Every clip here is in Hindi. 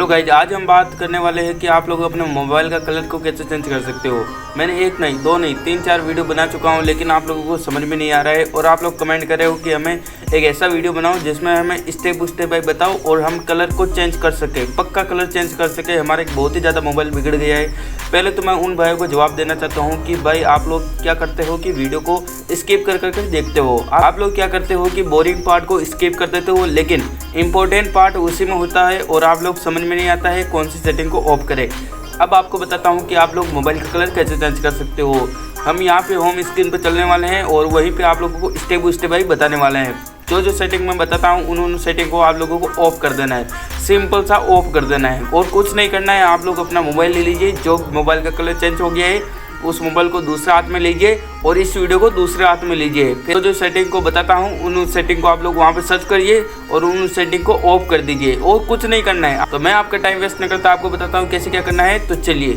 तो गाइज आज हम बात करने वाले हैं कि आप लोग अपने मोबाइल का कलर को कैसे चेंज कर सकते हो। मैंने एक नहीं दो नहीं 3-4 वीडियो बना चुका हूं, लेकिन आप लोगों को समझ में नहीं आ रहा है और आप लोग कमेंट कर रहे हो कि हमें एक ऐसा वीडियो बनाओ जिसमें हमें स्टेप बाय बताओ और हम कलर को चेंज कर सके, पक्का कलर चेंज कर सके। हमारे बहुत ही ज़्यादा मोबाइल बिगड़ गया है। पहले तो मैं उन भाइयों को जवाब देना चाहता हूँ कि भाई आप लोग क्या करते हो कि वीडियो को स्किप कर करके देखते हो। आप लोग क्या करते हो कि बोरिंग पार्ट को स्किप कर देते हो, लेकिन इम्पोर्टेंट पार्ट उसी में होता है और आप लोग समझ में नहीं आता है कौन सी सेटिंग को ऑफ करें। अब आपको बताता हूँ कि आप लोग मोबाइल का कलर कैसे चेंज कर सकते हो। हम यहाँ पे होम स्क्रीन पे चलने वाले हैं और वहीं पे आप लोगों को स्टेप बाय बताने वाले हैं। जो सेटिंग मैं बताता हूँ उन सेटिंग को आप लोगों को ऑफ कर देना है, सिंपल सा ऑफ कर देना है और कुछ नहीं करना है। आप लोग अपना मोबाइल ले लीजिए, जो मोबाइल का कलर चेंज हो गया है उस मोबाइल को दूसरे हाथ में लीजिए और इस वीडियो को दूसरे हाथ में लीजिए। फिर जो सेटिंग को बताता हूँ उन सेटिंग को आप लोग वहाँ पे सर्च करिए और उन सेटिंग को ऑफ कर दीजिए और कुछ नहीं करना है। तो मैं आपका टाइम वेस्ट नहीं करता, आपको बताता हूँ कैसे क्या करना है। तो चलिए,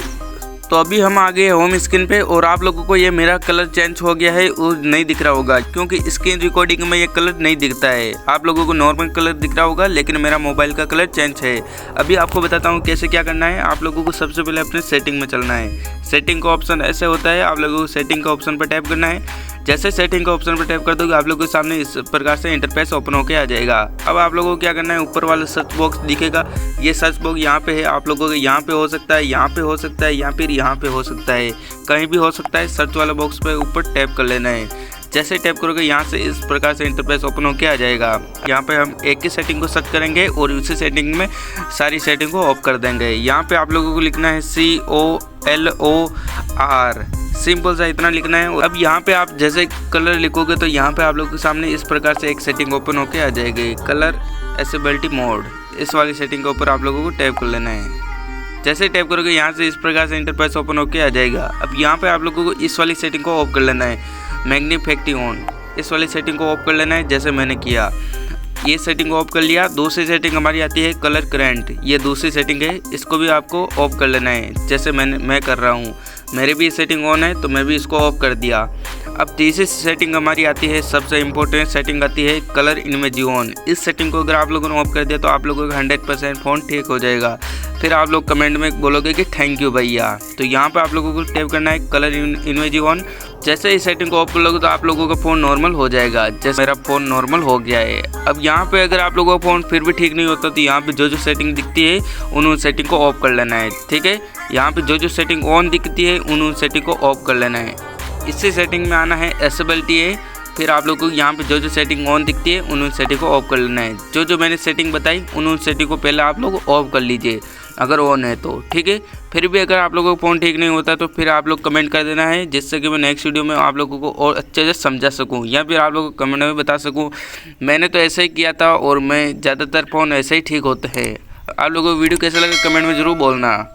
तो अभी हम आ गए होम स्क्रीन पे और आप लोगों को ये मेरा कलर चेंज हो गया है वो नहीं दिख रहा होगा, क्योंकि स्क्रीन रिकॉर्डिंग में ये कलर नहीं दिखता है। आप लोगों को नॉर्मल कलर दिख रहा होगा, लेकिन मेरा मोबाइल का कलर चेंज है। अभी आपको बताता हूँ कैसे क्या करना है। आप लोगों को सबसे पहले अपने सेटिंग में चलना है। सेटिंग का ऑप्शन ऐसे होता है, आप लोगों को सेटिंग का ऑप्शन पर टैप करना है। जैसे सेटिंग का ऑप्शन पर टैप कर दोगे आप लोगों के सामने इस प्रकार से इंटरफेस ओपन होकर आ जाएगा। अब आप लोगों को क्या करना है, ऊपर वाला सर्च बॉक्स दिखेगा, ये सर्च बॉक्स यहाँ पे है। आप लोगों को यहाँ पे हो सकता है, यहाँ पे हो सकता है या फिर यहाँ पे हो सकता है, कहीं भी हो सकता है। सर्च वाला बॉक्स पे ऊपर टैप कर लेना है। जैसे टैप करोगे यहाँ से इस प्रकार से इंटरफेस ओपन होकर आ जाएगा। यहाँ पे हम एक ही सेटिंग को सर्च करेंगे और उसी सेटिंग में सारी सेटिंग को ऑफ कर देंगे। यहाँ पे आप लोगों को लिखना है COLOR, सिंपल सा इतना लिखना है। अब यहाँ पे आप जैसे कलर लिखोगे तो यहाँ पे आप लोगों के सामने इस प्रकार से एक सेटिंग ओपन होके आ जाएगी, कलर एसेबिलिटी मोड। इस वाली सेटिंग के ऊपर आप लोगों को टैप कर लेना है। जैसे टैप करोगे यहाँ से इस प्रकार से इंटरफेस ओपन होके आ जाएगा। अब यहाँ पे आप लोगों को इस वाली सेटिंग को ऑफ कर लेना है, मैग्निफिकेशन ऑन। इस वाली सेटिंग को ऑफ कर लेना है जैसे मैंने किया। ये सेटिंग ऑफ कर लिया। दूसरी सेटिंग हमारी आती है कलर करंट, ये दूसरी सेटिंग है, इसको भी आपको ऑफ कर लेना है जैसे मैं कर रहा हूँ। मेरी भी सेटिंग ऑन है तो मैं भी इसको ऑफ कर दिया। अब तीसरी सेटिंग हमारी आती है, सबसे इम्पोर्टेंट सेटिंग आती है कलर इमेज ऑन। इस सेटिंग को अगर आप लोगों ने ऑफ कर दिया तो आप लोगों का 100% फ़ोन ठीक हो जाएगा। फिर आप लोग कमेंट में बोलोगे कि थैंक यू भैया। तो यहाँ पे आप लोगों को टैप करना है कलर इमेज ऑन। जैसे इस सेटिंग को ऑफ कर लोगे तो आप लोगों का फ़ोन नॉर्मल हो जाएगा, जैसे मेरा फ़ोन नॉर्मल हो गया है। अब यहाँ पे अगर आप लोगों का फ़ोन फिर भी ठीक नहीं होता तो यहाँ पे जो सेटिंग दिखती है उन सेटिंग को ऑफ कर लेना है, ठीक है। यहाँ पे जो सेटिंग ऑन दिखती है उन सेटिंग को ऑफ कर लेना है। इसी सेटिंग में आना है एसेबिलिटी है। फिर आप लोगों को यहाँ पे जो सेटिंग ऑन दिखती है उन सेटिंग को ऑफ कर लेना है। जो मैंने सेटिंग बताई उन सेटिंग को पहले आप लोग ऑफ कर लीजिए अगर ऑन है तो, ठीक है। फिर भी अगर आप लोगों का फ़ोन ठीक नहीं होता तो फिर आप लोग कमेंट कर देना है, जिससे कि मैं नेक्स्ट वीडियो में आप लोगों को और अच्छे से समझा सकूं या फिर आप लोगों को कमेंट में बता सकूं। मैंने तो ऐसे ही किया था और मैं ज़्यादातर फ़ोन ऐसे ही ठीक होते हैं। आप लोगों को वीडियो कैसा लगा कमेंट में ज़रूर बोलना।